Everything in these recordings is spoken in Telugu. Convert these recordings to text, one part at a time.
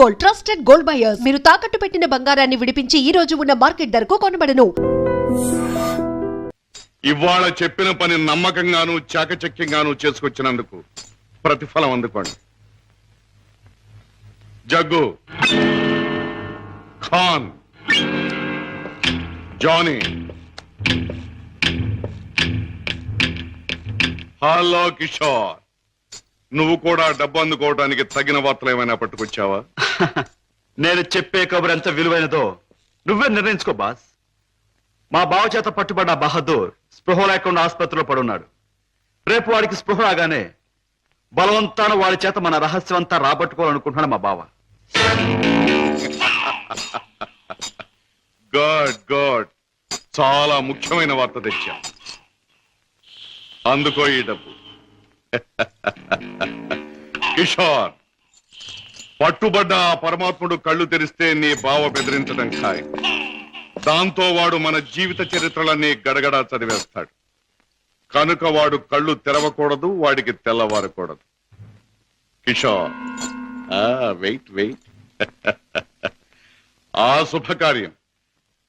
Gold, trusted gold buyers. మీరు తాకట్టు పెట్టిన బంగారాన్ని విడిపించి ఈ రోజు ఉన్న మార్కెట్ ధరకు కొనబడను. ఇవాళ చెప్పిన పని నమ్మకంగాను చాకచక్యంగాను చేసుకొచ్చినందుకు ప్రతిఫలం అందుకోండి. జగ్గు, ఖాన్, జానీ, హలో కిషోర్, నువ్వు కూడా డబ్బు అందుకోవడానికి తగిన వార్తలు ఏమైనా పట్టుకొచ్చావా? నేను చెప్పే కబురు ఎంత విలువైనదో నువ్వే నిర్ణయించుకో బాస్. మా బావ చేత పట్టుబడ్డ బహదూర్ స్పృహ లేకుండా ఆసుపత్రిలో పడున్నాడు. రేపు వాడికి స్పృహ రాగానే బలవంతాన వాడి చేత మన రహస్యం అంతా రాబట్టుకోవాలనుకుంటున్నాడు మా బావ. గుడ్ గుడ్, చాలా ముఖ్యమైన వార్త తెచ్చా. అందుకో ఈ డబ్బు. కిషోర్, పట్టుబడ్డ ఆ పరమాత్ముడు కళ్ళు తెరిస్తే నీ బావ బెదిరించడం ఖాయం. దాంతో వాడు మన జీవిత చరిత్రలన్నీ గడగడా చదివేస్తాడు. కనుక వాడు కళ్ళు తెరవకూడదు, వాడికి తెల్లవారకూడదు. Kishore, wait wait. ఆ శుభకార్యం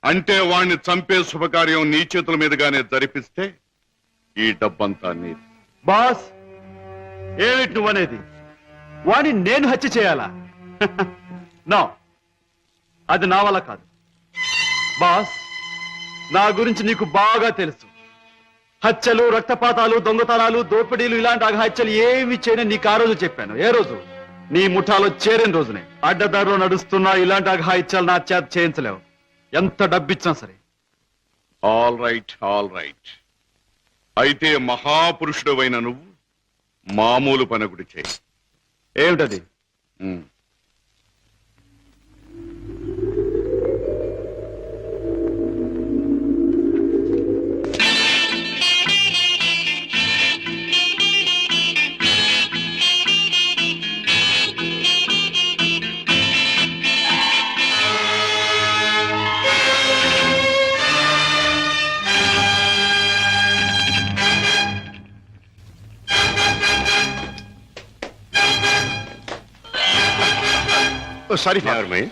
అంటే వాణ్ణి చంపే శుభకార్యం నీ చేతుల మీదుగానే జరిపిస్తే ఈ డబ్బంతా నీది. బాస్, ఏమిటి నువ్వనేది? వాడిని నేను హత్య చేయాలా? నో, అది నా వల్ల కాదు. బాస్, నా గురించి నీకు బాగా తెలుసు. హత్యలు, రక్తపాతాలు, దొంగతనాలు, దోపిడీలు ఇలాంటి అఘాత్యలు ఏమి చేయని నీకు ఆ రోజు చెప్పాను. ఏ రోజు? నీ ముఠాలో చేరిన రోజునే. అడ్డదారిలో నడుస్తున్నా ఇలాంటి అఘాయిత్యాలు నా చేత చేయించలేవు, ఎంత డబ్బిచ్చినా సరే. All right, all right. అయితే మహాపురుషుడు అయిన నువ్వు మామూలు పనగుడి చేయి. ఏమిటది? Oh, sorry, never mind.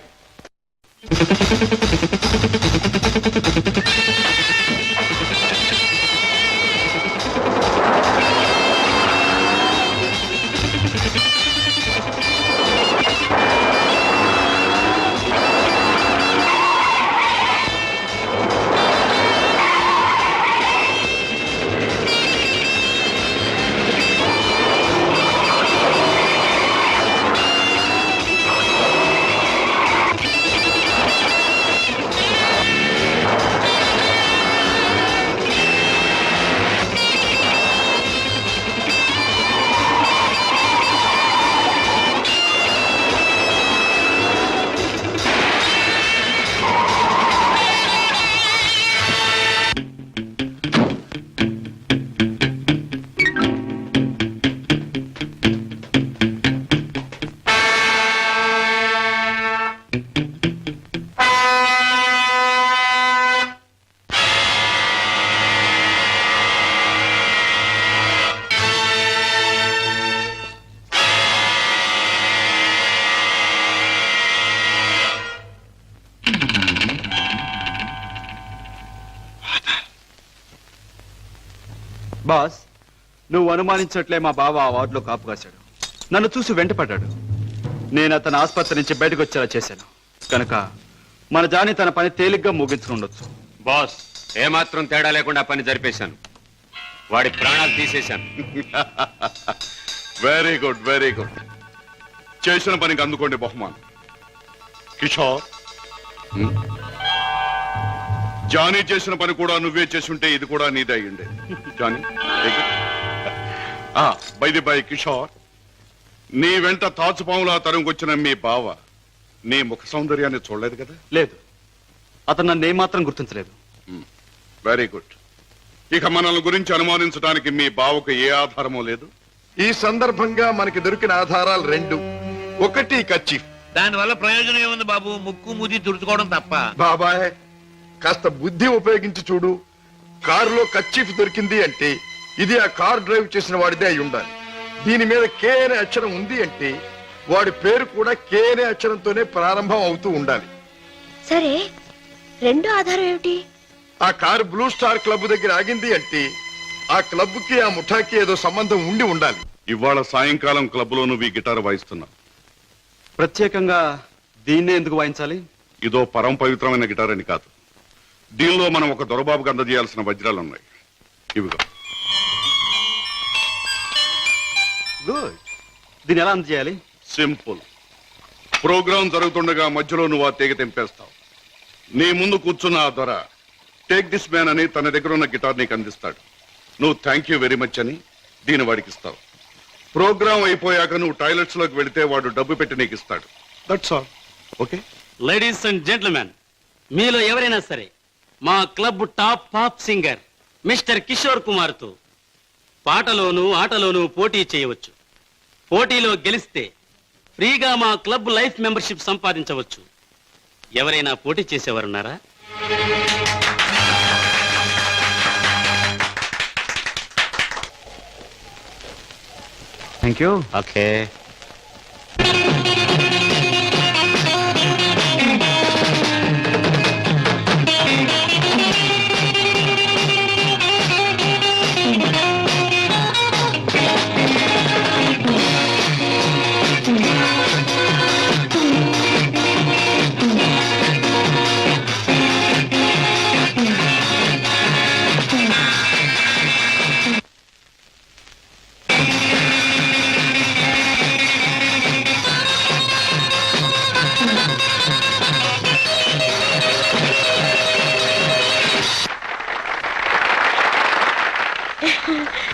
Boss, నువ్వు అనుమానించట్లే మా బావ ఆ వార్డులో కాపు కాశాడు. నన్ను చూసి వెంటపడ్డాడు. నేను అతను ఆసుపత్రి నుంచి బయటకు వచ్చేలా చేశాను. కనుక మన జాని తన పని తేలిగ్గా ముగించుకుండొచ్చు. బాస్, ఏమాత్రం తేడా లేకుండా పని జరిపేశాను. వాడి ప్రాణాలు తీసేశాను. Very good, very good. చేసిన పనికి అందుకోండి బహుమానం. కిషోర్, జానీ చేసిన పని కూడా నువ్వే చేసుంటే ఇది కూడా నీదే అయ్యుండే. Johnny, by the by Kishore, నీ వెంట తాచుపాములా తరుముకొచ్చిన మీ బావ నీ ముఖ సౌందర్యాన్ని చూడలేదు కదా? లేదు, అతను నన్ను ఏమాత్రం గుర్తించలేదు. Very good. ఇక మనల్ని గురించి అనుమానించడానికి మీ బావకు ఏ ఆధారమూ లేదు. ఈ సందర్భంగా మనకి దొరికిన ఆధారాలు రెండు. ఒకటి కర్చీఫ్. దానివల్ల ప్రయోజనం ఏముంది బాబు? ముక్కు ముది తుడుచుకోవడం తప్ప. బాబాయ్, కాస్త బుద్ధి ఉపయోగించి చూడు. కారులో కర్చీఫ్ దొరికింది అంటే ఇది ఆ కార్ డ్రైవ్ చేసిన వాడిదే అయి ఉండాలి. దీని మీద కే అనే అక్షరం ఉంది అంటే వాడి పేరు కూడా కే అనే అక్షరంతోనే ప్రారంభం అవుతూ ఉండాలి. సరే, రెండో ఆధారం ఏమిటి? ఆ కారు బ్లూ స్టార్ క్లబ్ దగ్గర ఆగింది అంటే ఆ క్లబ్ కి ఆ ముఠాకి ఏదో సంబంధం ఉండి ఉండాలి. ఇవాళ సాయంకాలం క్లబ్లో నువ్వు ఈ గిటార్ వాయిస్తున్నావు. ప్రత్యేకంగా దీన్నే ఎందుకు వాయించాలి? ఇదో పరమ పవిత్రమైన గిటార్ అని కాదు. దీనిలో మనం ఒక దొరబాబుకి అందజేయాల్సిన వజ్రాలు ఉన్నాయి. ఇవిగో. గుడ్. దీన్ని ఎలా అందజేయాలి? సింపుల్. ప్రోగ్రాం జరుగుతుండగా మధ్యలో నువ్వు ఆ తీగ తెంపేస్తావు. నీ ముందు కూర్చున్న ఆ దొర టేక్ దిస్ మ్యాన్ అని తన దగ్గర ఉన్న గిటార్ నీకు అందిస్తాడు. నువ్వు థ్యాంక్ యూ వెరీ మచ్ అని దీని వాడికి ఇస్తావు. ప్రోగ్రాం అయిపోయాక నువ్వు టాయిలెట్స్ లోకి వెళితే వాడు డబ్బు పెట్టి నీకు ఇస్తాడు. That's all. Okay? Ladies and gentlemen, మీలో ఎవరైనా సరే మా club top pop singer mister Kishore Kumar తో పాటలోను ఆటలోను పోటీ చేయవచ్చు. పోటీలో గెలిస్తే ఫ్రీగా మా క్లబ్ లైఫ్ మెంబర్షిప్ సంపాదించవచ్చు. ఎవరైనా పోటీ చేసేవారున్నారా? Thank you. ఓకే.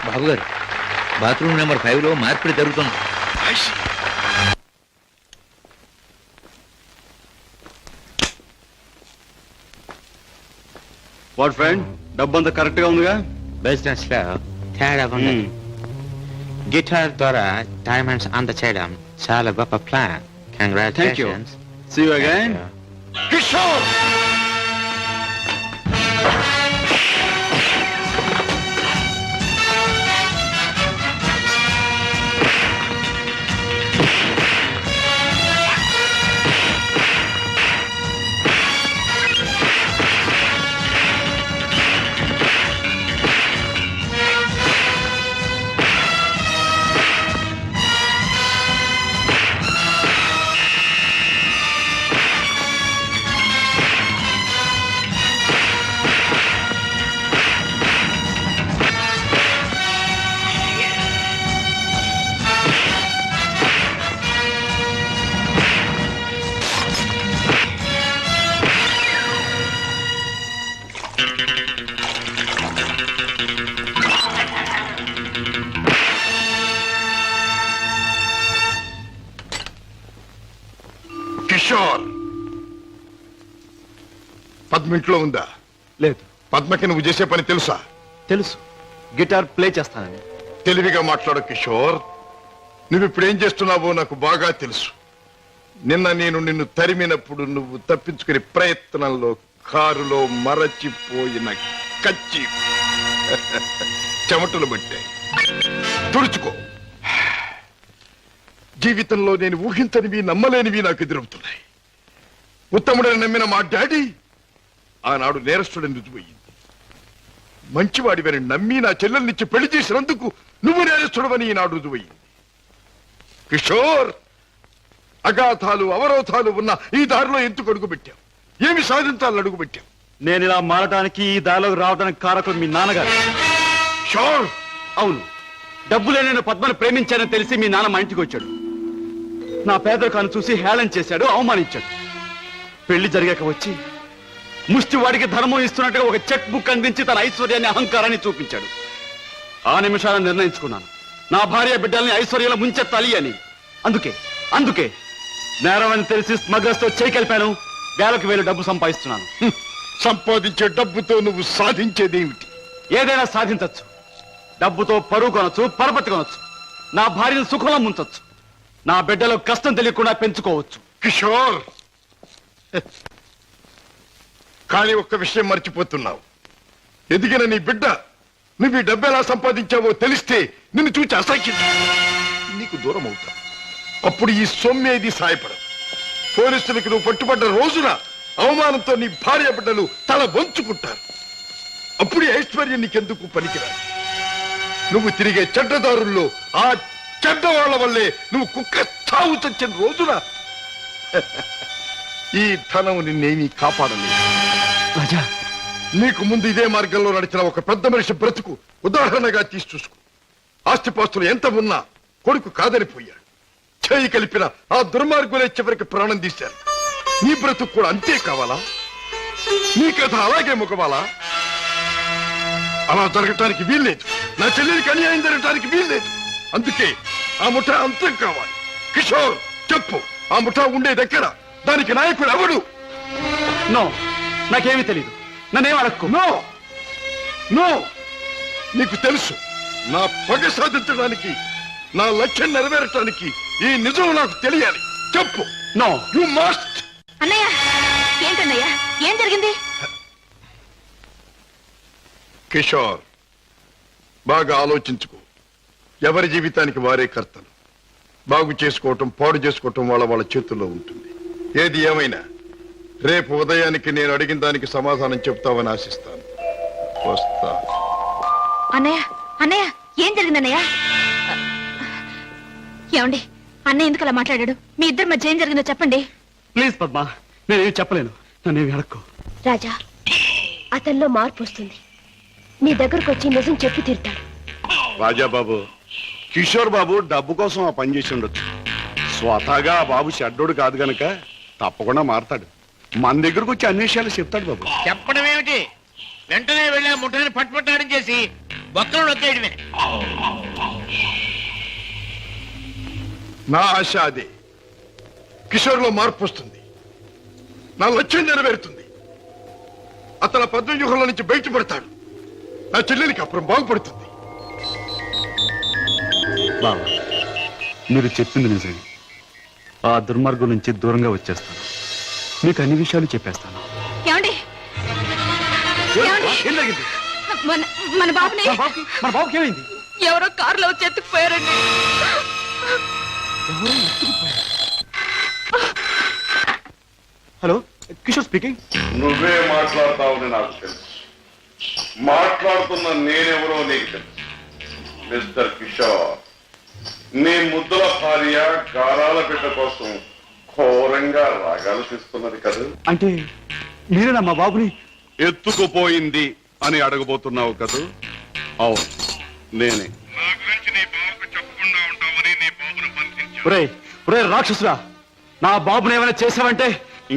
బాబు గారు, బాత్రూమ్ నెంబర్ 5 లో మార్పిడి జరుగుతుంది. వాట్ ఫ్రెండ్, డబ్బు అంతా కరెక్ట్ గా ఉందిగా? బిజినెస్ లో తేడా ఉంది. గిటార్ ద్వారా డైమండ్స్ అందచేయడం చాలా గొప్ప plan. Thank you. Congratulations. See you again. Kishore, Kishore, పద్మింట్లో ఉందా? లేదు. పద్మకి నువ్వు చేసే పని తెలుసా? తెలుసు, గిటార్ ప్లే చేస్తానని. తెలివిగా మాట్లాడు కిషోర్. నువ్వు ఇప్పుడు ఏం చేస్తున్నావో నాకు బాగా తెలుసు. నిన్న నేను నిన్ను తరిమినప్పుడు నువ్వు తప్పించుకునే ప్రయత్నంలో కారులో మరచిపోయిన కచ్చి చెమటలు పట్టాయి. తుడుచుకో. జీవితంలో నేను ఊహించనివి నమ్మలేనివి నాకు ఎదురవుతున్నాయి. ఉత్తముడని నమ్మిన మా డాడీ ఆనాడు నేరస్తుడని రుజువయ్యింది. మంచివాడివని నమ్మి నా చెల్లెల్నిచ్చి పెళ్లి చేసినందుకు నువ్వు నేరస్తుడవని ఈనాడు రుజువయ్యింది. కిషోర్, అగాధాలు అవరోధాలు ఉన్న ఈ దారిలో ఎందుకు అడుగు పెట్టావు? ఏమి సాధించాలని అడుగు పెట్టావు? నేను ఇలా మారడానికి, ఈ దారిలోకి రావడానికి కారకులు మీ నాన్నగారు. షోర్. అవును, డబ్బులే నేను పద్మను ప్రేమించానని తెలిసి మీ నాన్న మా ఇంటికి వచ్చాడు. నా పేదరికాన్ని చూసి హేళన చేశాడు, అవమానించాడు. పెళ్లి జరిగాక వచ్చి ముష్టి వాడికి ధర్మం ఇస్తున్నట్టుగా ఒక చెక్ బుక్ అందించి తన ఐశ్వర్యాన్ని, అహంకారాన్ని చూపించాడు. ఆ నిమిషాలను నిర్ణయించుకున్నాను, నా భార్య బిడ్డల్ని ఐశ్వర్యంలో ముంచెత్తాలి అని. అందుకే నేరం అని తెలిసి స్మగ్లర్స్ తో చేయి కలిపాను. వేలకు వేలు డబ్బు సంపాదిస్తున్నాను. సంపాదించే డబ్బుతో నువ్వు సాధించేదేమిటి? ఏదైనా సాధించచ్చు. డబ్బుతో పరువు కొనొచ్చు, పరపతి కొనొచ్చు. నా భార్యను సుఖంలో ముంచొచ్చు. నా బిడ్డలో కష్టం తెలియకుండా పెంచుకోవచ్చు. కిషోర్, కానీ ఒక్క విషయం మర్చిపోతున్నావు. ఎదిగిన నీ బిడ్డ నువ్వు ఈ డబ్బు ఎలా సంపాదించావో తెలిస్తే నిన్ను చూచి అసహ్యం నీకు దూరం అవుతా. అప్పుడు ఈ సొమ్మేది సాయపడదు. పోలీసులకు నువ్వు పట్టుబడ్డ రోజున అవమానంతో నీ భార్య బిడ్డలు తల వంచుకుంటారు. అప్పుడు ఐశ్వర్యం నీకెందుకు పనికిరాదు. నువ్వు తిరిగే చెడ్డదారుల్లో ఆ చెడ్డ వాళ్ళ వల్లే నువ్వు కుక్క చావు చచ్చిన రోజున ఈ ధనం నిన్నేమీ కాపాడలేదు. రాజా, నీకు ముందు ఇదే మార్గంలో నడిచిన ఒక పెద్ద మనిషి బ్రతుకు ఉదాహరణగా తీసి చూసుకో. ఆస్తిపాస్తులు ఎంత ఉన్నా కొడుకు కాదనిపోయాడు. చేయి కలిపిన ఆ దుర్మార్గులే చివరికి ప్రాణం తీశారు. నీ బ్రతుకు కూడా అంతే కావాలా? నీ కథ అలాగే ముఖవాలా? అలా జరగటానికి వీల్లేదు. నా చెల్లెలికి అన్యాయం జరగటానికి వీల్లేదు. అందుకే ఆ ముఠా అంతం కావాలి. కిషోర్, చెప్పు, ఆ ముఠా ఉండే దగ్గర దానికి నాయకుడు ఎవడు? నో, నాకేమీ తెలియదు. నన్నేం అడక్కు. నో నో, నీకు తెలుసు. నా పగ సాధించడానికి, నా లక్ష్యం నెరవేరటానికి ఈ నిజం నాకు తెలియాలి. చెప్పు. No, you must. అన్నయ్య, ఏంటన్నయ్య, ఏం జరిగింది? కిషోర్, బాగా ఆలోచించుకో. ఎవరి జీవితానికి వారే కర్తలు. బాగు చేసుకోవటం, పాడు చేసుకోవటం వాళ్ళ చేతుల్లో ఉంటుంది. ఏది ఏమైనా రేపు ఉదయానికి నేను అడిగిన దానికి సమాధానం చెప్తావని ఆశిస్తాను. వస్తా. అన్నయ్య, అన్నయ్య, ఏం జరిగిందన్నయ్య? ఏమండి, అన్నయ్య ఎందుకు అలా మాట్లాడాడు? మీ ఇద్దరి మధ్య ఏం జరిగిందో చెప్పండి. ప్లీజ్ పద్మ, నేనేం చెప్పలేను. నన్నేమి అడక్కు. రాజా, అతనిలో మార్పు వస్తుంది. నీ దగ్గరకు వచ్చి నిజం చెప్పి తీరుతాడు. రాజాబాబు, కిషోర్ బాబు డబ్బు కోసం ఆ పని చేసి ఉండొచ్చు. స్వతహాగా ఆ బాబు షడ్డోడు కాదు గనక తప్పకుండా మారతాడు. మన దగ్గరకు వచ్చి అన్ని విషయాలు చెప్తాడు బాబు. చెప్పడం ఏమిటి? వెంటనే వెళ్ళి ఆ ముఠాన్ని పట్టుపట్టాడని చేసి బొక్కలు నొక్కేయడమే. నా ఆశ అదే. కిషోర్లో మార్పు వస్తుంది. నా లక్ష్యం నెరవేరుతుంది. అతను పద్మవ్యూహంలో నుంచి బయటపడతాడు. నా చెల్లెలికి అప్పుడు బాగుపడుతుంది. బాబా, మీరు చెప్పింది నిజమే. ఆ దుర్మార్గం నుంచి దూరంగా వచ్చేస్తాను. మీకు అన్ని విషయాలు చెప్పేస్తాను. ఏమండి, ఏమండి? ఏం జరిగింది? మన బాబుని మన బాబుకి ఏమైంది? ఎవరో కారులో వచ్చి ఎత్తుకుపోయారండి. Hello, Kishore speaking. నువ్వే మాట్లాడతావని నాకు తెలుసు. మాట్లాడుతున్న నేనెవరో నీకు తెలుసు. మిస్టర్ కిషోర్, నీ ముద్దుల భార్య గారాల బిడ్డ కోసం ఘోరంగా రాగాలు తీస్తున్నది కదా. అంటే మీరేనా మా బాబుని ఎత్తుకుపోయింది అని అడగబోతున్నావు కదూ? అవును, నేనే. ఒరే రాక్షసురా, నా బాబుని ఏమైనా చేసావంటే?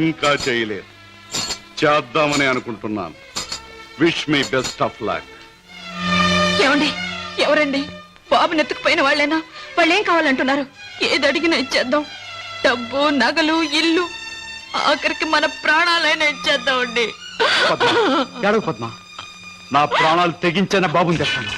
ఇంకా చేయలేదు, చేద్దామని అనుకుంటున్నాను. Wish me best of luck. ఏమండి, ఎవరండి? బాబుని ఎత్తుకుపోయిన వాళ్ళేనా? వాళ్ళేం కావాలంటున్నారు? ఏది అడిగినా ఇచ్చేద్దాం. డబ్బు, నగలు, ఇల్లు, ఆఖరికి మన ప్రాణాలైనా ఇచ్చేద్దామండి. ఏడవ పద్మ, నా ప్రాణాలు తెగించిన బాబుని తెస్తాను.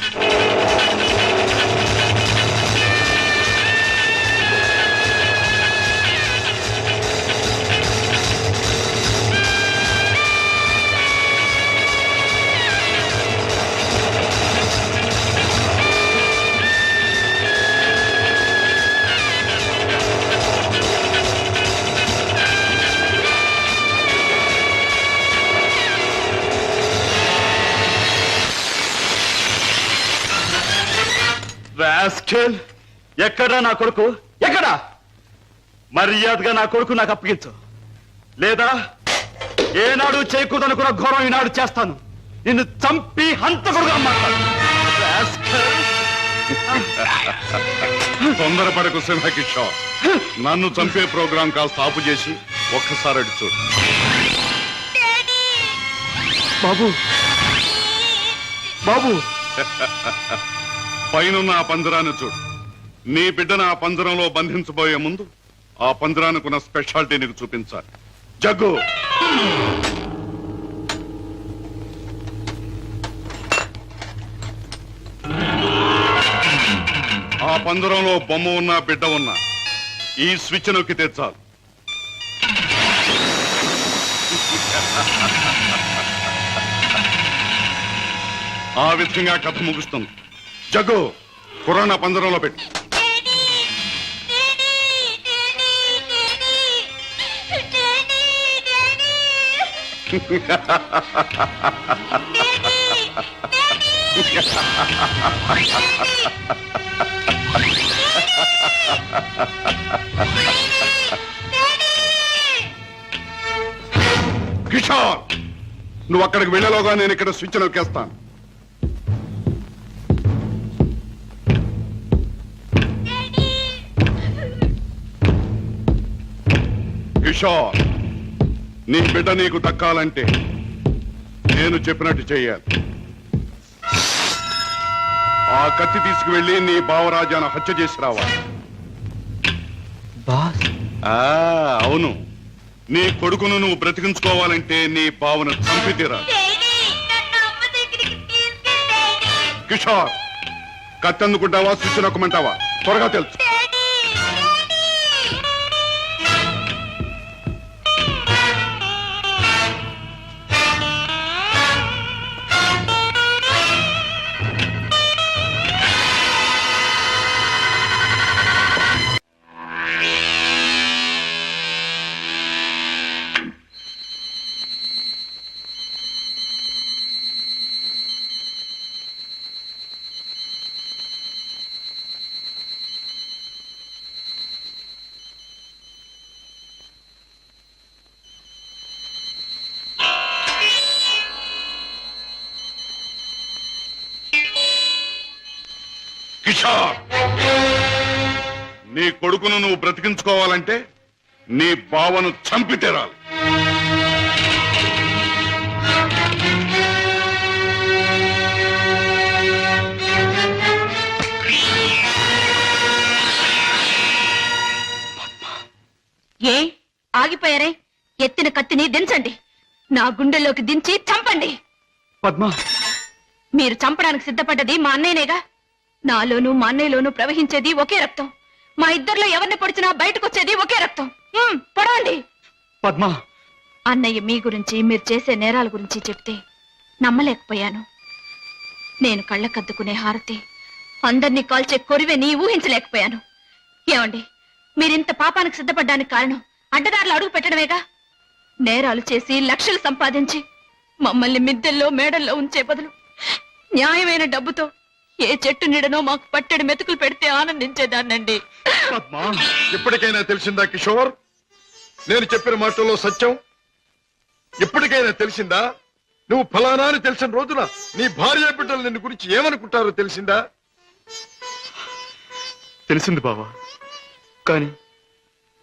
రాస్కెల్, ఎక్కడా నా కొడుకు? ఎక్కడా? మర్యాదగా నా కొడుకు నాకు అప్పగించు, లేదా ఏనాడు చేయకూడదనుకున్న ఘోరం ఈనాడు చేస్తాను. నిన్ను చంపి హంతకుడుగా మాట్లాడు. తొందరపడకు సింహకిషోర్. నన్ను చంపే ప్రోగ్రాం కాస్త ఆపు చేసి ఒక్కసారి అడి చూడు. బాబు, బాబు, పైనున్న ఆ పంజరాన్ని చూడు. నీ బిడ్డను ఆ పంజరంలో బంధించబోయే ముందు ఆ పంజరానికున్న స్పెషాలిటీ నీకు చూపించాలి. జగ్గు, ఆ పంజరంలో బొమ్మ ఉన్నా బిడ్డ ఉన్నా ఈ స్విచ్ నొక్కితే చాలు. ఆ విధంగా కథ ముగుస్తుంది. జగ్గు, కుర్రాన్ని పంజరంలో పెట్టు. కిషోర్, నువ్వు అక్కడికి వెళ్ళలోగా నేను ఇక్కడ స్విచ్ నొక్కేస్తాను. కిషోర్, నీ బిడ్డ నీకు దక్కాలంటే నేను చెప్పినట్టు చెయ్యాలి. ఆ కత్తి తీసుకువెళ్ళి నీ బావరాజాను హత్య చేసి రావాలి. బాస్ అవును, నీ కొడుకును నువ్వు బ్రతికించుకోవాలంటే నీ బావను చంపి తీరాలి. కిషోర్, కత్తి అందుకుంటావా స్విచ్ నొక్కమంటావా? త్వరగా తెలుసు. కిషోర్, నీ కొడుకును నువ్వు బ్రతికించుకోవాలంటే నీ బావను చంపి తీరాలి. ఏ ఆగిపోయారే? ఎత్తిన కత్తిని దించండి. నా గుండెల్లోకి దించి చంపండి. పద్మ, మీరు చంపడానికి సిద్ధపడ్డది మా అన్నయ్యనేగా. నాలోనూ మా అన్నయ్యలోనూ ప్రవహించేది ఒకే రక్తం. మా ఇద్దరిలో ఎవరిని పొడిచినా బయటకు వచ్చేది ఒకే రక్తం. పొడవండి. పద్మ, అన్నయ్య మీ గురించి, మీరు చేసే నేరాల గురించి చెప్తే నమ్మలేకపోయాను. నేను కళ్ళకద్దుకునే హారతి, అందరినీ కాల్చే కొరివెని ఊహించలేకపోయాను. ఏమండి, మీరింత పాపానికి సిద్ధపడ్డానికి కారణం అడ్డదారులు అడుగు పెట్టడమేగా. నేరాలు చేసి లక్షలు సంపాదించి మమ్మల్ని మిద్దెల్లో మేడల్లో ఉంచే బదులు న్యాయమైన డబ్బుతో ఏ చెట్టు నీడనో మాకు పట్టెడు మెతుకులు పెడితే ఆనందించేదాన్నండి. ఇప్పటికైనా తెలిసిందా కిషోర్, నేను చెప్పిన మాటల్లో సత్యం? ఇప్పటికైనా తెలిసిందా? నువ్వు ఫలానా అని తెలిసిన రోజున నీ భార్య బిడ్డలు నిన్ను గురించి ఏమనుకుంటారో తెలిసిందా? తెలిసింది బావా, కానీ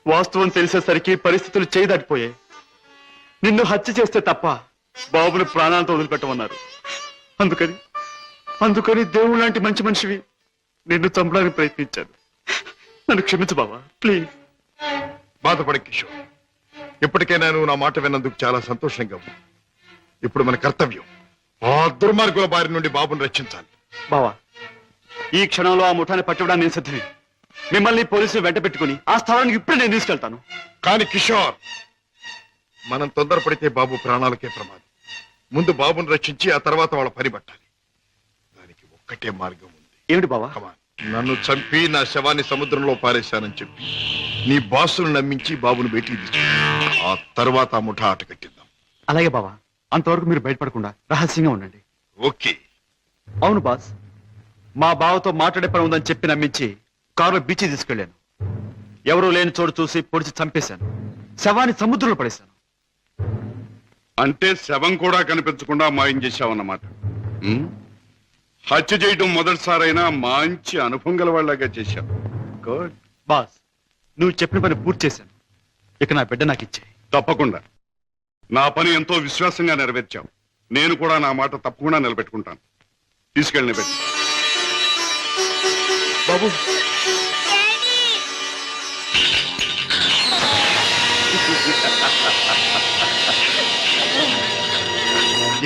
వాస్తవం తెలిసేసరికి పరిస్థితులు చేయి దాటిపోయాయి. నిన్ను హత్య చేస్తే తప్ప బాబుని ప్రాణాలతో వదిలిపెట్టమన్నారు. అందుకని దేవుడు లాంటి మంచి మనిషివి నిన్ను చంపడానికి ప్రయత్నించాను. నన్ను క్షమించు బావా, ప్లీజ్. బాధపడ కిషోర్, ఇప్పటికైనా నువ్వు నా మాట విన్నందుకు చాలా సంతోషంగా ఉంది. ఇప్పుడు మన కర్తవ్యం ఆ దుర్మార్గుల బారి నుండి బాబుని రక్షించాలి. బావా, ఈ క్షణంలో ఆ ముఠాన్ని పట్టుకోవడానికి నేను సిద్ధమే. మిమ్మల్ని పోలీసులు వెంట పెట్టుకుని ఆ స్థలానికి ఇప్పుడే నేను తీసుకెళ్తాను. కానీ కిషోర్, మనం తొందరపడితే బాబు ప్రాణాలకే ప్రమాదం. ముందు బాబుని రక్షించి ఆ తర్వాత వాళ్ళ పని పట్టాలి. దానికి ఒక్కటే మార్గం ఉంది. ఏమిటి బావా? నన్ను చంపి నా శవాన్ని సముద్రంలో పారేశానని చెప్పి నీ బాసును నమ్మించి బాబును బయటికి తీసు. ఆ తర్వాత ఆ ముఠా ఆట కట్టిద్దాం. అలాగే బావా, అంతవరకు మీరు బయటపడకుండా రహస్యంగా ఉండండి. ఓకే. అవును బాస్, మా బావతో మాట్లాడే పని ఉందని చెప్పి నమ్మించి కారులో బీచ్ తీసుకెళ్లాను. ఎవరూ లేని చోటు చూసి పొడిచి చంపేశాను. శవాన్ని సముద్రంలో పడేశాను. అంటే శవం కూడా కనిపించకుండా మాయం చేశావన్నమాట. హత్య చేయడం మొదటిసారైనా మంచి అనుభవం గల వాళ్ళగా చేశావు. గుడ్. బాస్, నువ్వు చెప్పిన పని పూర్తి చేశాను. ఇక నా బిడ్డ నాకు ఇచ్చే. తప్పకుండా. నా పని ఎంతో విశ్వాసంగా నెరవేర్చావు. నేను కూడా నా మాట తప్పకుండా నిలబెట్టుకుంటాను. తీసుకెళ్ళి నిలబెట్టు. బాబు,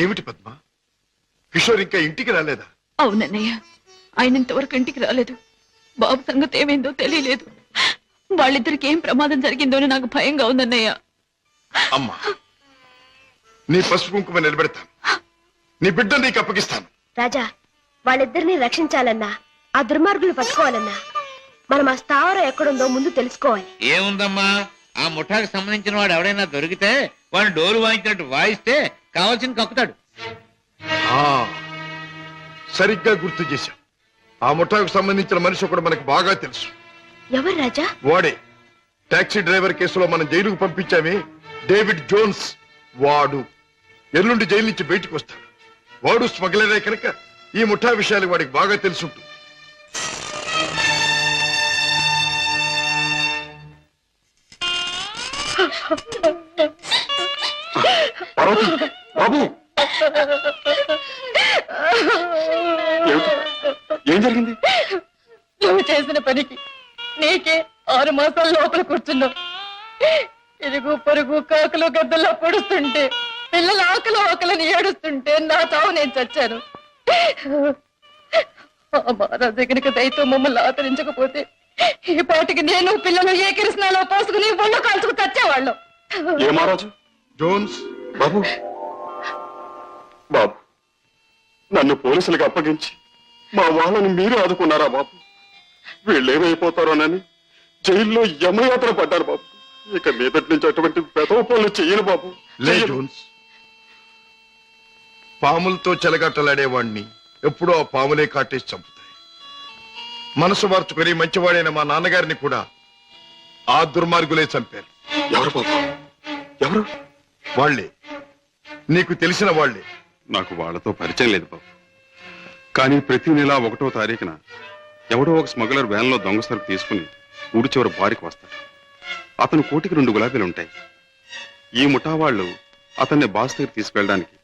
ఏమిటి పద్మ, కిషోర్ ఇంకా ఇంటికి రాలేదా? అవునన్నయ్య, ఆయన ఇంతవరకు ఇంటికి రాలేదు. బాబు సంగతి ఏమైందో తెలియలేదు. వాళ్ళిద్దరికి ఏం ప్రమాదం జరిగిందో నాకు భయంగా ఉందన్నయ్య. అమ్మా, నీ పసుపు కుంకుమ నిలబెడతాను. నీ బిడ్డ నీకు అప్పగిస్తాను. రాజా, వాళ్ళిద్దరిని రక్షించాలన్నా, ఆ దుర్మార్గులు పట్టుకోవాలన్నా మనం ఆ స్థావరం ఎక్కడుందో ముందు తెలుసుకోవాలి. ఏముందమ్మా, ఆ ముఠాకు సంబంధించిన వాడు ఎవడైనా దొరికితే వాడిని డోలు వాయించినట్టు వాయిస్తే కావాల్సింది కక్కుతాడు. సరిగ్గా గుర్తు చేశాం. ఆ ముఠాకు సంబంధించిన మనిషి కూడా మనకు బాగా తెలుసు. ఎవరు రాజా? వాడే టాక్సీ డ్రైవర్ కేసులో మనం జైలుకు పంపించామే, డేవిడ్ జోన్స్. వాడు ఎల్లుండి జైలు నుంచి బయటకు వస్తాడు. వాడు స్మగ్లరే కనుక ఈ ముఠా విషయాలు వాడికి బాగా తెలుసుంటుంది. బాబు ఏం జరిగింది? నువ్వు చేసిన పనికి నీకే 6 మాసాల లోపల కూర్చున్నావు. ఇరుగు పొరుగు కాకులు గద్దల్లా పొడుస్తుంటే, పిల్లలు ఆకలని ఏడుస్తుంటే నా చావు నేను చచ్చాను. ఆ మహారాజు కనుక దయతో మమ్మల్ని ఆదరించకపోతే ఈ పాటికి నేను పిల్లలు ఏ కిరసనాలో పోసుకుని ఒళ్ళు కాల్చుకు చచ్చేవాళ్ళం. ఏ మహారాజు? జోన్స్. బాబు బాబు, నన్ను పోలీసులకు అప్పగించి మా వాళ్ళని మీరు ఆదుకున్నారా బాబు? వీళ్ళేమైపోతారోనని జైల్లో యమయాత్ర పడ్డారు బాబు. ఇక మీదటి నుంచి అటువంటి పెదవ పనులు చెయ్యను బాబు. లే జోన్స్, పాములతో చెలగట్టలాడేవాణ్ణి ఎప్పుడూ ఆ పాములే కాటేసి చంపుతాయి. మనసు మార్చుకొని మంచివాడైన మా నాన్నగారిని కూడా ఆ దుర్మార్గులే చంపారు. ఎవరు బాబు? ఎవరు? వాళ్లే, నీకు తెలిసిన వాళ్లే. నాకు వాళ్ళతో పరిచయం లేదు బాబు. కానీ ప్రతి నెల 1వ తారీఖున ఎవడో ఒక స్మగ్లర్ వ్యాన్లో దొంగ సరుకు తీసుకుని ఊడి చివరి బారికి వస్తాడు. అతను కోటికి 2 గులాబీలు ఉంటాయి. ఈ ముఠా వాళ్ళు అతన్ని బాస్ దగ్గర తీసుకెళ్ళడానికి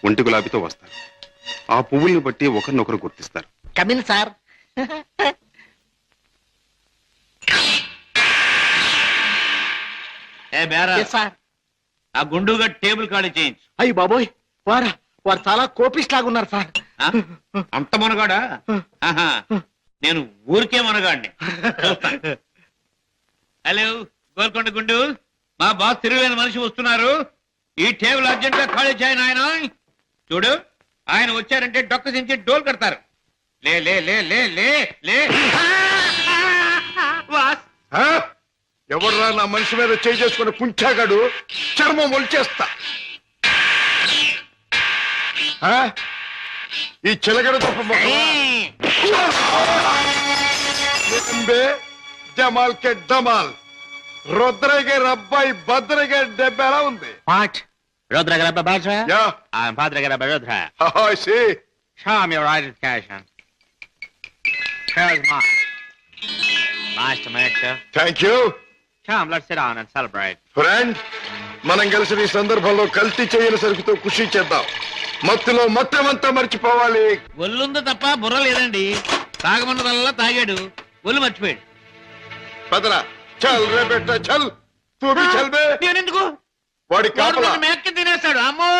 1 గులాబీతో వస్తారు. ఆ పువ్వుల్ని బట్టి ఒకరినొకరు గుర్తిస్తారు. Come in sir. ఏ బేరా, సార్. ఆ గుండుగా టేబుల్ ఖాళీ చేయించు. అయ్యి బాబోయ్, వారు చాలా కోపిస్ట్ లాగా ఉన్నారు సార్. ఆ? అంత మునగాడా? ఆహా, నేను ఊరికే మునగాడిని. హలో గోల్కొండ గుండు, మా బాస్ తిరుగులేని మనిషి వస్తున్నారు. ఈ టేబుల్ అర్జెంట్ గా ఖాళీ చేయను. ఆయన చూడు, ఆయన వచ్చారంటే డొక్క దించి డోల్ కడతారు. లే లే లే లే లే లే. బాస్, ఎవర్రా నా మనిషి మీద చేయి చేసుకుని కుంచాగాడు? చర్మం ఒలిచేస్తా. ఈ చిలగడ తప్ప జమాల్ కే డమాల్. రుద్రయ్య గారి అబ్బాయి భద్రయ్య గారి దెబ్బ ఎలా ఉంది? Rodra grabba Bajra? Yeah. I'm Padre grabba Rodra. I see. Show me your identification. Here's mine. Nice to meet you. Thank you. Come, let's sit down and celebrate. Friend, మనం కలిసి ఈ సందర్భంలో కల్తీ చేయని సరుకుతో ఖుషి చేద్దాం. మత్తులో మొత్తమంతా మర్చిపోవాలి. ఒళ్ళుందో తప్ప బుర్ర లేదండి. తాగమన్నదల్లా తాగాడు, ఒళ్ళు మర్చిపోయాడు. పదరా, చల్ రే బెట్ట, చల్. తూ భీ చల్ బే. నేనెందుకు? వాడి కాపలా మేక్కి తినేస్తాడు. అమ్మో.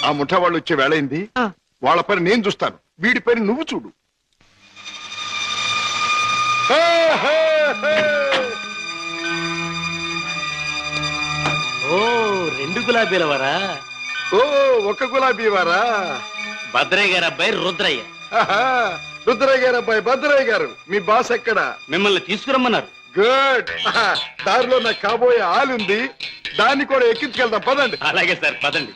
ఆ ముఠా వాళ్ళు వచ్చే వేళైంది. వాళ్ళ పని నేను చూస్తాను, వీడి పని నువ్వు చూడు. ఓ 2 గులాబీల వారా? ఓ 1 గులాబీ వారా? భద్రయ్య గారు అబ్బాయి రుద్రయ్య. రుద్రయ్య గారు అబ్బాయి భద్రయ్య గారు. మీ బాస్ ఎక్కడ? మిమ్మల్ని తీసుకురమ్మన్నారు. గుడ్. దారిలో నాకు కాబోయే ఆలుంది, దాన్ని కూడా ఎక్కించుకెళ్దాం పదండి. అలాగే సార్, పదండి.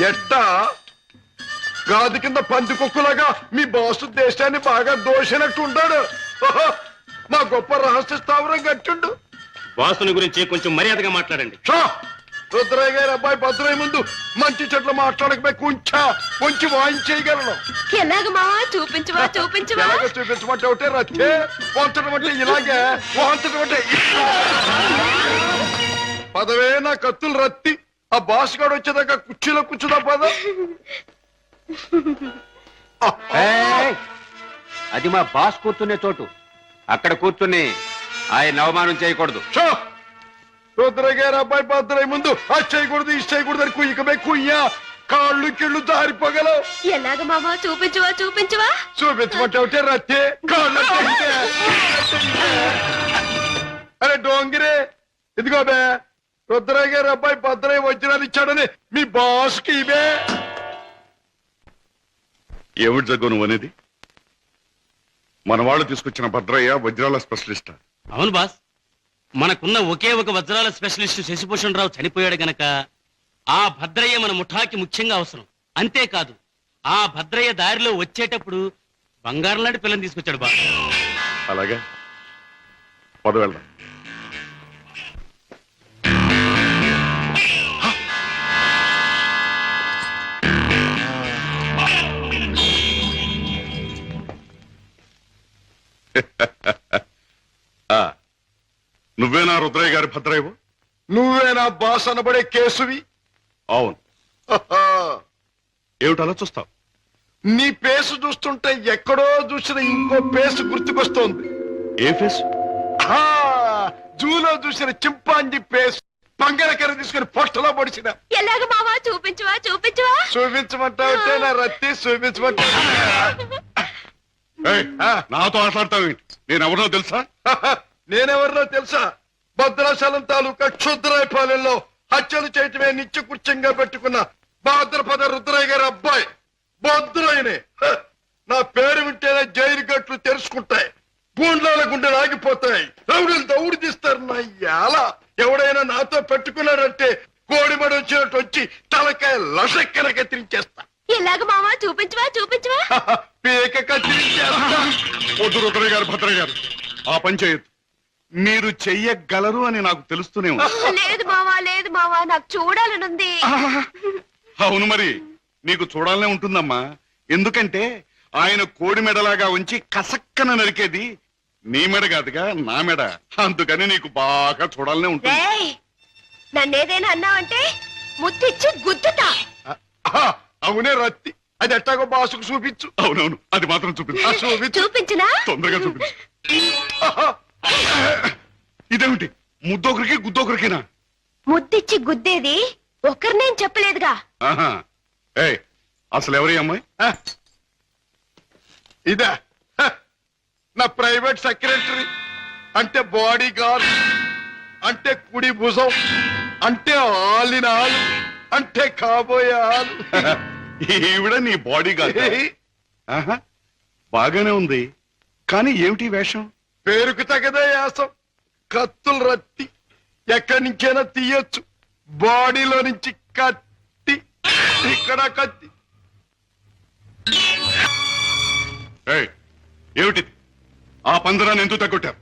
ఎట్టా గాది కింద పంది కుక్కలాగా మీ బాసు దేశాన్ని బాగా దోషినట్టు ఉంటాడు. ఓహో, మా గొప్ప రహస్య స్థావరం కట్టుండు. బాసుని గురించి కొంచెం మర్యాదగా మాట్లాడండి. షా! రుద్రయ్య గారి అబ్బాయి భద్రయ్య ముందు మంచి చెట్లు మాట్లాడకపోయి కొంచెం వాయించేయగలను. ఎలాగ మావా చూపించవా చూపించవా ఎలాగో చూపించమంటే ఒకటే రచ్చే, వంచడం అంటే ఇలాగే, వాంచడం అంటే పదవే నా కత్తులు రత్తి. ఆ బాస్ గాడు వచ్చేదాకా కుర్చీలో కూర్చుదా పద. అది మా బాస్ కూర్చునే చోటు. అక్కడ కూర్చుని ఆయన అవమానం చేయకూడదు. షో! రుద్రయ్య గారి అబ్బాయి భద్రయ్య ముందు అది చేయకూడదు ఇది చేయకూడదు అని కుయ్యకమే కుయ్యా, కాళ్ళు కిళ్ళు జారిపోగలవు. ఎలాగ మావా చూపించవా చూపించవా చూపించమంటే ఒకటే రచ్చే, కాళ్ళు అంటే అరే డోంగిరే, ఇదిగో బే రుద్రయ్య గారి అబ్బాయి భద్రయ్య వజ్రాలు ఇచ్చాడని మీ బాస్ కి ఇవే. ఏమిటి జగ్గు నువ్వు అనేది? మన వాళ్ళు తీసుకొచ్చిన భద్రయ్య వజ్రాల స్పెషలిస్ట్. అవును బాస్, మనకున్న ఒకే ఒక వజ్రాల స్పెషలిస్ట్ శశిభూషణ్ రావు చనిపోయాడు గనక ఆ భద్రయ్య మన ముఠాకి ముఖ్యంగా అవసరం. అంతేకాదు, ఆ భద్రయ్య దారిలో వచ్చేటప్పుడు బంగారం లాంటి పిల్లని తీసుకొచ్చాడు బాస్. అలాగే పద వెళ్దాం. నువ్వేనా రుద్రయ్య గారి భద్రయ్యవు? నువ్వేనా బాస్ అనబడే కేసువి? అవును. ఏమిటి అలా చూస్తావు? నీ పేసు చూస్తుంటే ఎక్కడో చూసిన ఇంకో పేసు గుర్తుకొస్తోంది. ఏ ఫేస్? జూలో చూసిన చింపాంజీ పేసు, పంగడకర తీసుకుని పొట్టలో పొడిచిన. ఎలాగ మావా చూపించవా చూపించవా చూపించమంటావుంటే నా రత్తి చూపించమంటా. నాతో మాట్లాడతావేంటి? నేనెవరో తెలుసా? నేనెవరినో తెలుసా? భద్రాచలం తాలూకా క్షుద్రాయపాలెంలో హత్యలు చేయటమే నిత్య కృత్యంగా పెట్టుకున్న భాద్రపద రుద్రయ్య గారి అబ్బాయి భద్రయ్యనే. నా పేరు వింటేనే జైలు గట్లు తెరుచుకుంటాయి, గూండ్లాల గుండెలు ఆగిపోతాయి, రౌడీలు దౌడు తీస్తారు. నా యాల ఎవడైనా నాతో పెట్టుకున్నాడంటే కోడిమడి వచ్చినట్టు వచ్చి తలకాయ లసక్కన కత్తిరించేస్తా. ఎలాగ మావా చూపించవా చూపించవా పీక కత్తిరించేస్తా. వద్దు రుద్రయ్య గారు, భద్రయ్య గారు, ఆ పని చేయొద్దు. మీరు చెయ్యగలరు అని నాకు తెలుస్తూనే ఉంది. లేదు మావా నాకు చూడాలనుంది. అవును, మరి నీకు చూడాలనే ఉంటుందమ్మా. ఎందుకంటే ఆయన కోడి మెడలాగా ఉంచి కసక్కన నరికేది నీ మెడ కాదుగా, నా మెడ. అందుకని నీకు బాగా చూడాలనే ఉంటుంది. నన్నేదైనా అన్నావంటే ముద్దిచ్చి గుద్దుతా. అవునే రత్తి, అది ఎట్టాగో బాసుకు చూపించు. అవునవును, అది మాత్రం చూపించు. చూపించినా తొందరగా చూపించు. ఇదేమిటి, ముద్దొకరికి గుద్దొకరికినా? ముద్దిచ్చి గుద్దేది ఒకరినేం చెప్పలేదుగా. అసలు ఎవరి అమ్మాయి? ఇదా నా ప్రైవేట్ సెక్రటరీ, అంటే బాడీ గార్డ్, అంటే కుడి భుజం, అంటే ఆలిన ఆలు, అంటే కాబోయే ఆలు. ఈవిడ నీ బాడీ గార్డ్? బాగానే ఉంది, కానీ ఏమిటి వేషం? పేరుకు తగదే యాసం. కత్తులు రత్తి ఎక్కడి నుంచైనా తీయొచ్చు. బాడీలో నుంచి కత్తి, ఇక్కడ కత్తి. ఏమిటిది? ఆ పందరాన్ని ఎందుకు తగ్గొట్టారు?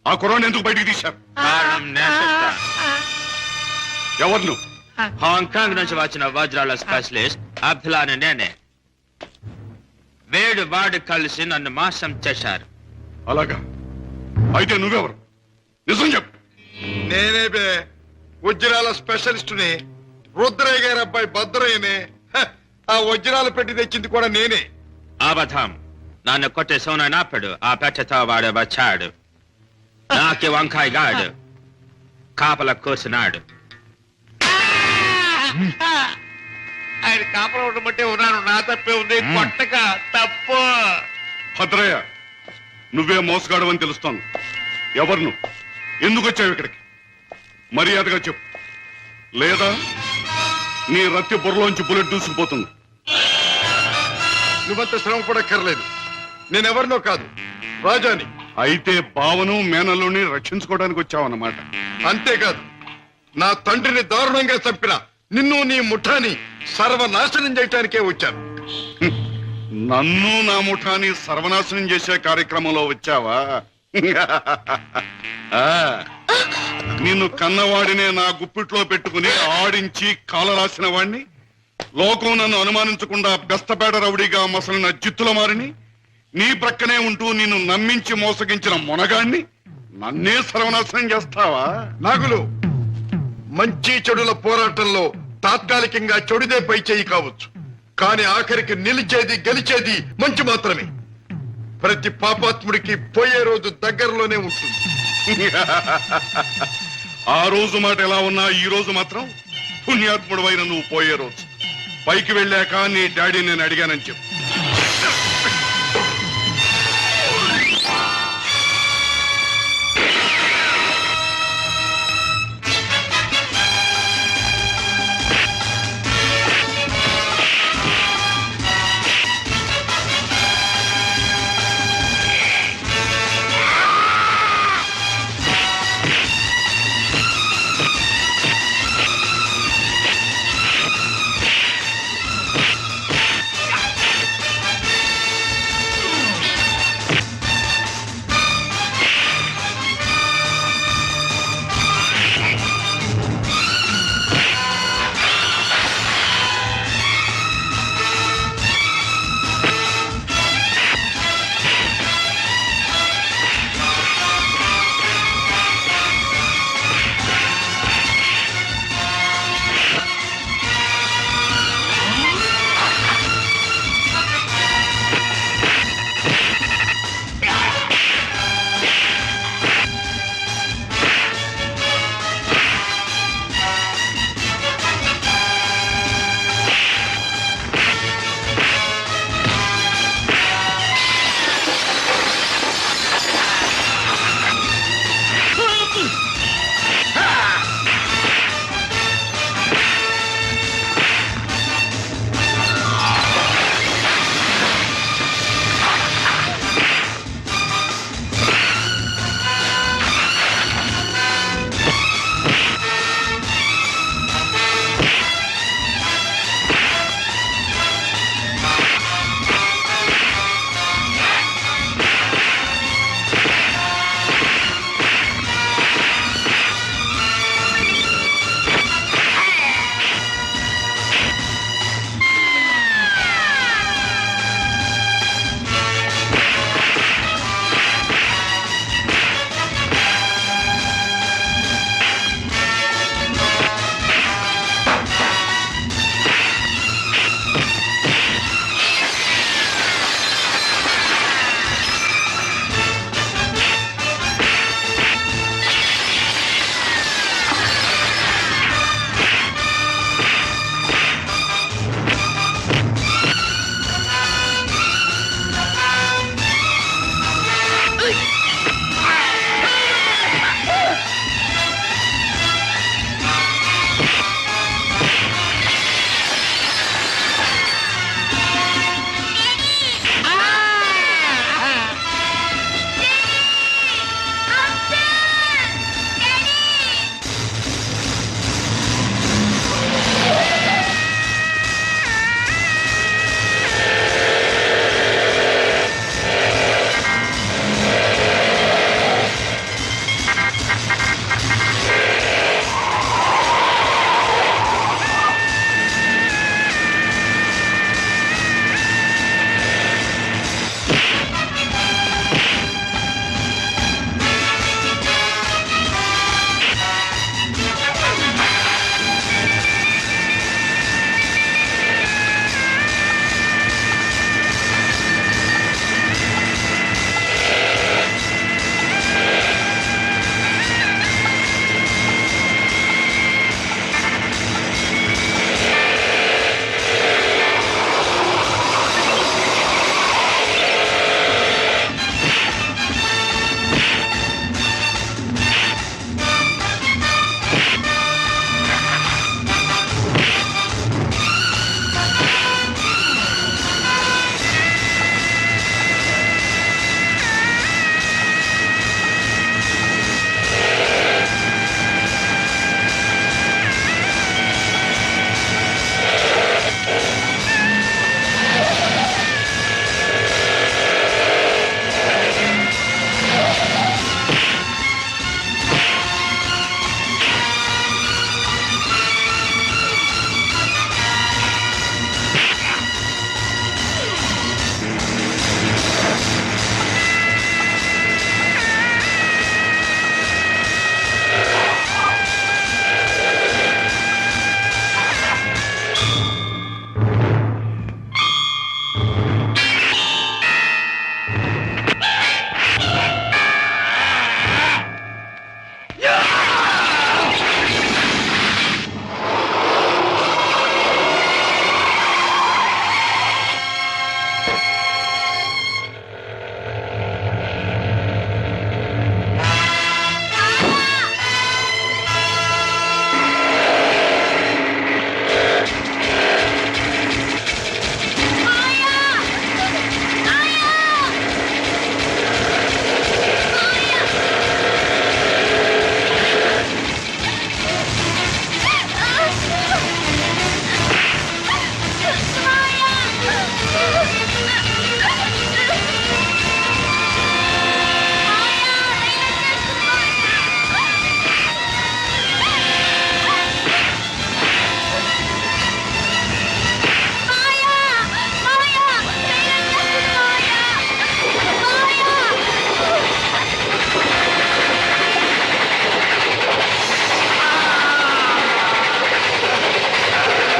ఆ కుర్రాన్ని ఎందుకు బయటికి తీశారు? ఎవరు నువ్వు? హాంకాంగ్ నుంచి వచ్చిన వజ్రాల స్పెషలిస్ట్ అబ్దుల్లాని నేనే. వేడు వాడు కలిసి నన్ను మోసం చేశారు. అలాగా? అయితే నువ్వెవరు? నిజం చెప్పు. నేనే బే వజ్రాల స్పెషలిస్టుని, రుద్రయ్య గారి అబ్బాయి భద్రయ్యనే. ఆ వజ్రాలు పెట్టి తెచ్చింది కూడా నేనే. అబద్ధం. నన్ను కొట్టే సోనప్పుడు ఆ పెట్టతో వాడు వచ్చాడు. నాకి వంకాయ గాడు కాపల కూర్చున్నాడు. ఆయన కాపలా ఉండమంటే ఉన్నాను, నా తప్పే ఉంది. కొట్టక తప్పు. భద్రయ్య, నువ్వే మోసగాడు అని తెలుస్తోంది. ఎవరు నువ్వు? ఎందుకు వచ్చావు ఇక్కడికి? మర్యాదగా చెప్పు, లేదా నీ రక్తి బుర్రలోంచి బుల్లెట్ దూసుకుపోతుంది. నువ్వంత శ్రమ పడక్కర్లేదు. నేనెవరినో కాదు, రాజాని. అయితే బావను మేనల్లుని రక్షించుకోవడానికి వచ్చావన్నమాట. అంతేకాదు, నా తండ్రిని దారుణంగా చంపిన నిన్ను నీ ముఠాని సర్వనాశనం చేయటానికే వచ్చాను. నన్ను నా ముఠాని సర్వనాశనం చేసే కార్యక్రమంలో వచ్చావా? ఆ, నిన్ను కన్నవాడినే నా గుప్పిట్లో పెట్టుకుని ఆడించి కాలరాసిన వాణ్ణి, లోకం నన్ను అనుమానించకుండా బెస్తపేట రౌడీగా మసలిన జిత్తుల మారిని, నీ ప్రక్కనే ఉంటూ నిన్ను నమ్మించి మోసగించిన మొనగాణ్ణి నన్నే సర్వనాశనం చేస్తావా? నాగులు, మంచి చెడుల పోరాటంలో తాత్కాలికంగా చెడుదే పై చేయి కావచ్చు, కానీ ఆఖరికి నిలిచేది గెలిచేది మంచి మాత్రమే. ప్రతి పాపాత్ముడికి పోయే రోజు దగ్గరలోనే ఉంటుంది. ఆ రోజు మాట ఎలా ఉన్నా ఈ రోజు మాత్రం పుణ్యాత్ముడు అయిన నువ్వు పోయే రోజు. పైకి వెళ్ళాక నీ డాడీ నేను అడిగానని చెప్పు.